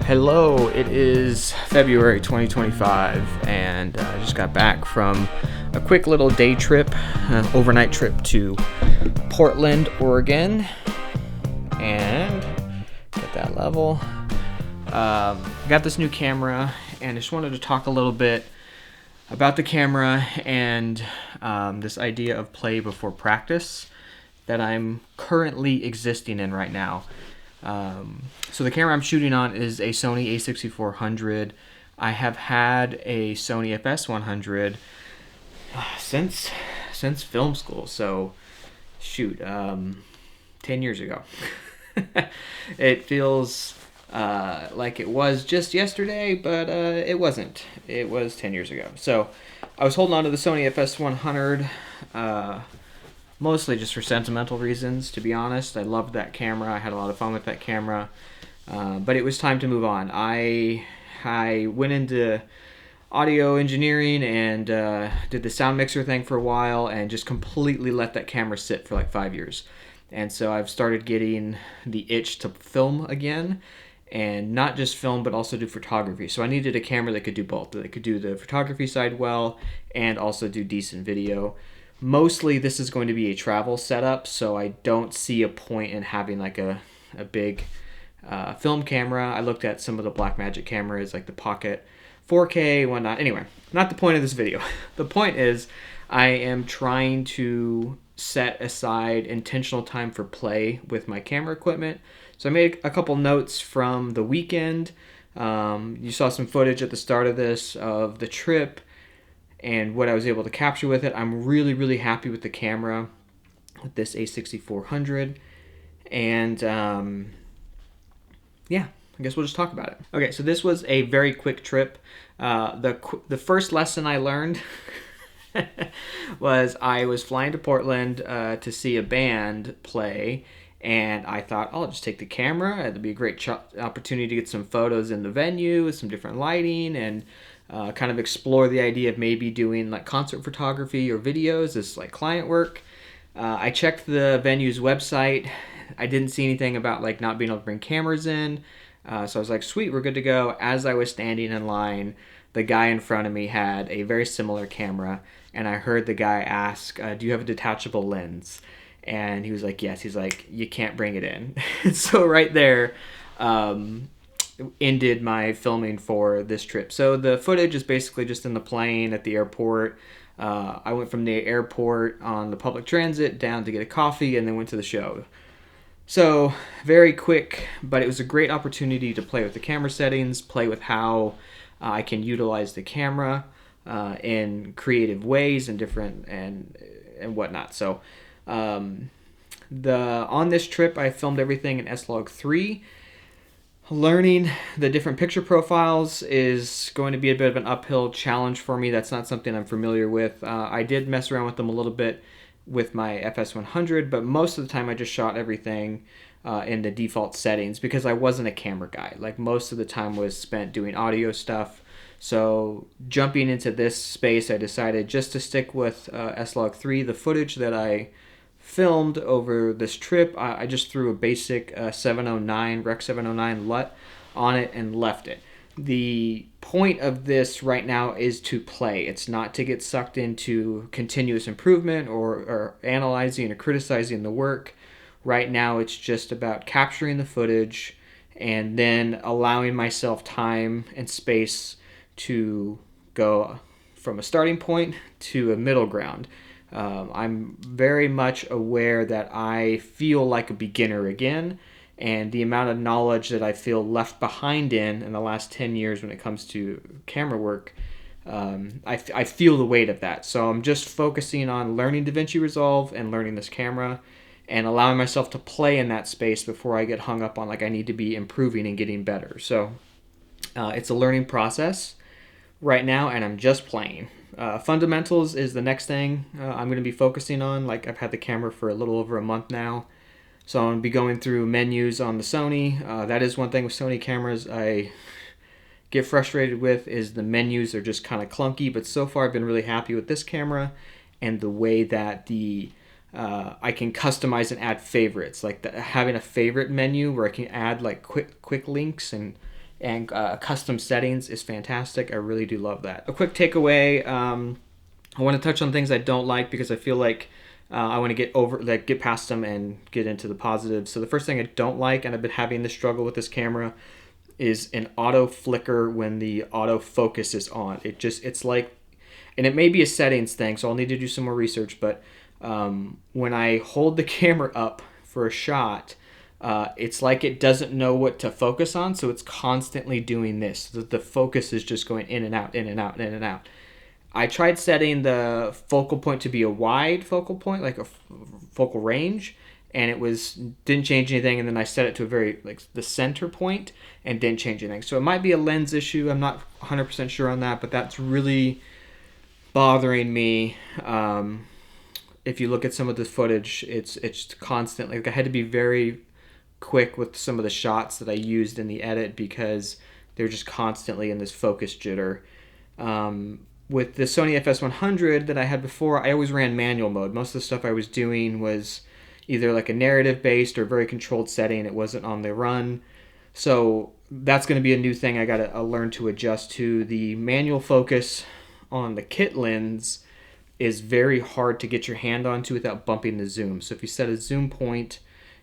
Hello, it is February 2025, and I just got back from a quick little day trip, overnight trip to Portland, Oregon, and get that level. Got this new camera, and I just wanted to talk a little bit about the camera and this idea of play before practice that I'm currently existing in right now. So the camera I'm shooting on is a Sony A6400. I have had a Sony FS100 since film school. So, 10 years ago. It feels like it was just yesterday, but it wasn't. It was 10 years ago. So I was holding on to the Sony FS100. Mostly just for sentimental reasons, to be honest. I loved that camera. I had a lot of fun with that camera. But it was time to move on. I went into audio engineering and did the sound mixer thing for a while and just completely let that camera sit for like 5 years. And so I've started getting the itch to film again. And not just film, but also do photography. So I needed a camera that could do both. That could do the photography side well and also do decent video. Mostly this is going to be a travel setup, so I don't see a point in having like a big film camera. I looked at some of the Blackmagic cameras, like the Pocket 4K, whatnot. Anyway, not the point of this video. The point is I am trying to set aside intentional time for play with my camera equipment. So I made a couple notes from the weekend. You saw some footage at the start of this of the trip and what I was able to capture with it. I'm really, really happy with the camera, with this A6400. And yeah, I guess we'll just talk about it. Okay, so this was a very quick trip. The first lesson I learned was I was flying to Portland to see a band play. And I thought, I'll just take the camera. It'd be a great opportunity to get some photos in the venue, some different lighting, and kind of explore the idea of maybe doing like concert photography or videos as like client work. I checked the venue's website. I didn't see anything about like not being able to bring cameras in. So I was like, sweet, we're good to go. As I was standing in line, the guy in front of me had a very similar camera. And I heard the guy ask, do you have a detachable lens? And he was like, yes. He's like, you can't bring it in. So right there, ended my filming for this trip. So the footage is basically just in the plane at the airport. I went from the airport on the public transit down to get a coffee and then went to the show. So very quick, but it was a great opportunity to play with the camera settings, play with how I can utilize the camera in creative ways and different and whatnot. So on this trip, I filmed everything in S-Log3. Learning the different picture profiles is going to be a bit of an uphill challenge for me. That's not something I'm familiar with. I did mess around with them a little bit with my FS100, but most of the time I just shot everything in the default settings because I wasn't a camera guy. Like most of the time was spent doing audio stuff. So jumping into this space, I decided just to stick with S-Log3. The footage that I filmed over this trip, I just threw a basic 709 Rec 709 LUT on it and left it. The point of this right now is to play. It's not to get sucked into continuous improvement or analyzing or criticizing the work. Right now it's just about capturing the footage and then allowing myself time and space to go from a starting point to a middle ground. I'm very much aware that I feel like a beginner again, and the amount of knowledge that I feel left behind in the last 10 years when it comes to camera work, I feel the weight of that. So I'm just focusing on learning DaVinci Resolve and learning this camera and allowing myself to play in that space before I get hung up on like I need to be improving and getting better. So it's a learning process right now, and I'm just playing. Fundamentals is the next thing I'm going to be focusing on. Like I've had the camera for a little over a month now, so I'm going to be going through menus on the Sony. That is one thing with Sony cameras I get frustrated with, is the menus are just kind of clunky, but so far I've been really happy with this camera and the way that I can customize and add favorites, like having a favorite menu where I can add like quick links and and custom settings is fantastic. I really do love that. A quick takeaway, I want to touch on things I don't like because I feel like I want to get past them and get into the positives. So the first thing I don't like, and I've been having this struggle with this camera, is an auto flicker when the autofocus is on. It's like, and it may be a settings thing, so I'll need to do some more research, but when I hold the camera up for a shot, it's like it doesn't know what to focus on, so it's constantly doing this. The focus is just going in and out, in and out, in and out. I tried setting the focal point to be a wide focal point, like a focal range, and didn't change anything. And then I set it to a very like the center point and didn't change anything. So it might be a lens issue. I'm not 100% sure on that, but that's really bothering me. If you look at some of the footage, it's constantly like I had to be very quick with some of the shots that I used in the edit because they're just constantly in this focus jitter. With the Sony FS100 that I had before, I always ran manual mode. Most of the stuff I was doing was either like a narrative based or very controlled setting. It wasn't on the run. So that's going to be a new thing I got to learn to adjust to. The manual focus on the kit lens is very hard to get your hand onto without bumping the zoom. So if you set a zoom point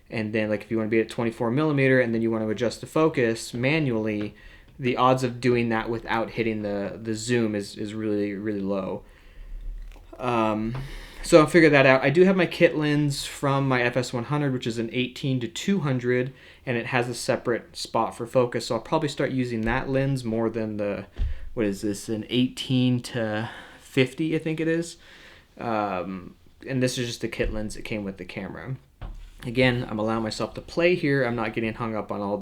and then like if you want to be at 24 millimeter and then you want to adjust the focus manually, the odds of doing that without hitting the zoom is really, really low. So I'll figure that out. I do have my kit lens from my FS100, which is an 18-200, and it has a separate spot for focus. So I'll probably start using that lens more than what is this, an 18-50, I think it is. And this is just the kit lens that came with the camera. Again, I'm allowing myself to play here. I'm not getting hung up on all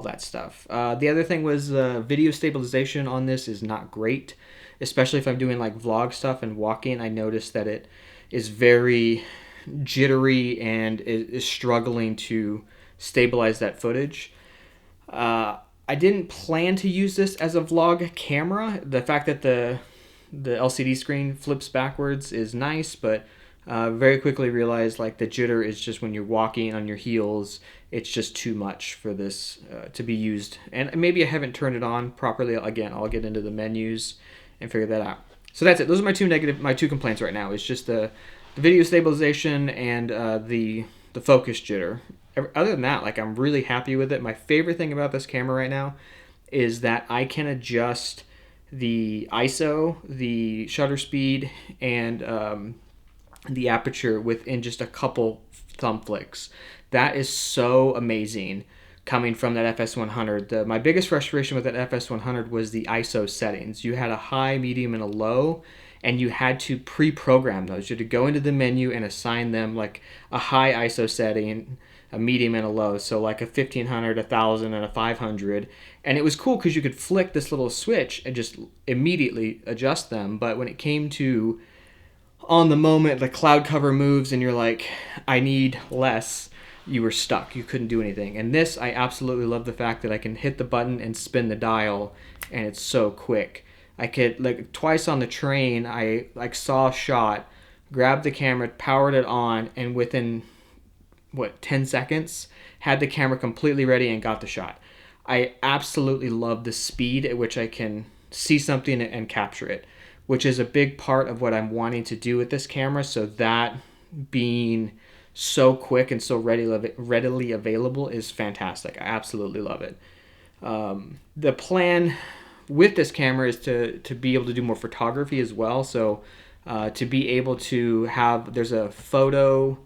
that stuff. The other thing was video stabilization on this is not great, especially if I'm doing like vlog stuff and walking. I noticed that it is very jittery and is struggling to stabilize that footage. I didn't plan to use this as a vlog camera. The fact that the LCD screen flips backwards is nice, but very quickly realized like the jitter is just when you're walking on your heels. It's just too much for this to be used. And maybe I haven't turned it on properly. Again, I'll get into the menus and figure that out. So that's it. Those are my two complaints right now. It's just the video stabilization and the focus jitter. Other than that, like I'm really happy with it. My favorite thing about this camera right now is that I can adjust the ISO, the shutter speed, and the aperture within just a couple thumb flicks. That is so amazing coming from that FS100. My biggest frustration with that FS100 was the ISO settings. You had a high, medium, and a low, and you had to pre-program those. You had to go into the menu and assign them like a high ISO setting, a medium, and a low. So like a 1500, 1000, and a 500. And it was cool because you could flick this little switch and just immediately adjust them. But when it came to on the moment the cloud cover moves and you're like, I need less, you were stuck. You couldn't do anything. And this, I absolutely love the fact that I can hit the button and spin the dial, and it's so quick. I could, like, twice on the train, I, like, saw a shot, grabbed the camera, powered it on, and within, 10 seconds, had the camera completely ready and got the shot. I absolutely love the speed at which I can see something and capture it, which is a big part of what I'm wanting to do with this camera. So that being so quick and so readily available is fantastic. I absolutely love it. The plan with this camera is to be able to do more photography as well. So to be able to have, there's a photo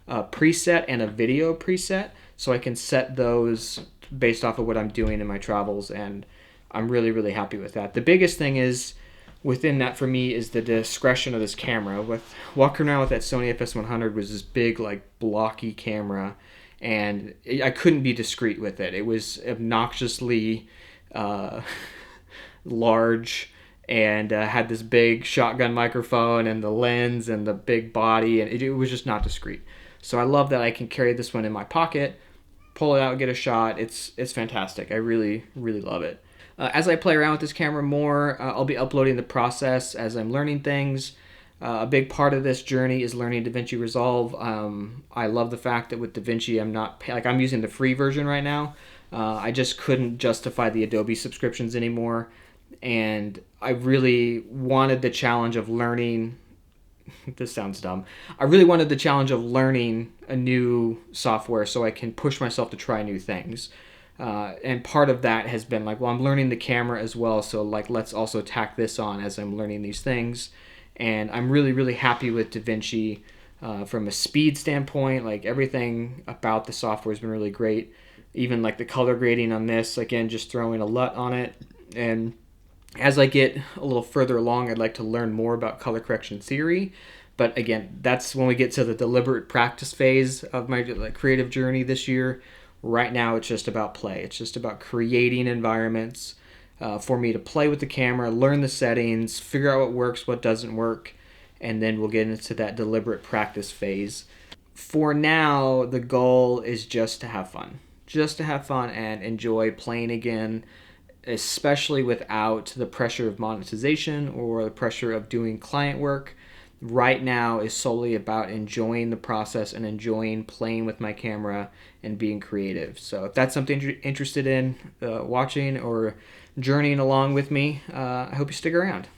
preset and a video preset. So I can set those based off of what I'm doing in my travels. And I'm really, really happy with that. The biggest thing is, within that for me is the discretion of this camera. With walking around with that Sony FS100 was this big like blocky camera, and I couldn't be discreet with it. It was obnoxiously large and had this big shotgun microphone and the lens and the big body, and it was just not discreet. So I love that I can carry this one in my pocket, pull it out, get a shot. It's fantastic. I really, really love it. As I play around with this camera more, I'll be uploading the process as I'm learning things. A big part of this journey is learning DaVinci Resolve. I love the fact that with DaVinci, I'm using the free version right now. I just couldn't justify the Adobe subscriptions anymore, and I really wanted the challenge of learning. This sounds dumb. I really wanted the challenge of learning a new software so I can push myself to try new things. And part of that has been like, well, I'm learning the camera as well, so like let's also tack this on as I'm learning these things. And I'm really, really happy with DaVinci from a speed standpoint. Like everything about the software has been really great. Even like the color grading on this, again, just throwing a LUT on it. And as I get a little further along, I'd like to learn more about color correction theory. But again, that's when we get to the deliberate practice phase of my creative journey this year. Right now, it's just about play. It's just about creating environments for me to play with the camera, learn the settings, figure out what works, what doesn't work, and then we'll get into that deliberate practice phase. For now, the goal is just to have fun. Just to have fun and enjoy playing again, especially without the pressure of monetization or the pressure of doing client work. Right now is solely about enjoying the process and enjoying playing with my camera and being creative. So if that's something you're interested in watching or journeying along with me, I hope you stick around.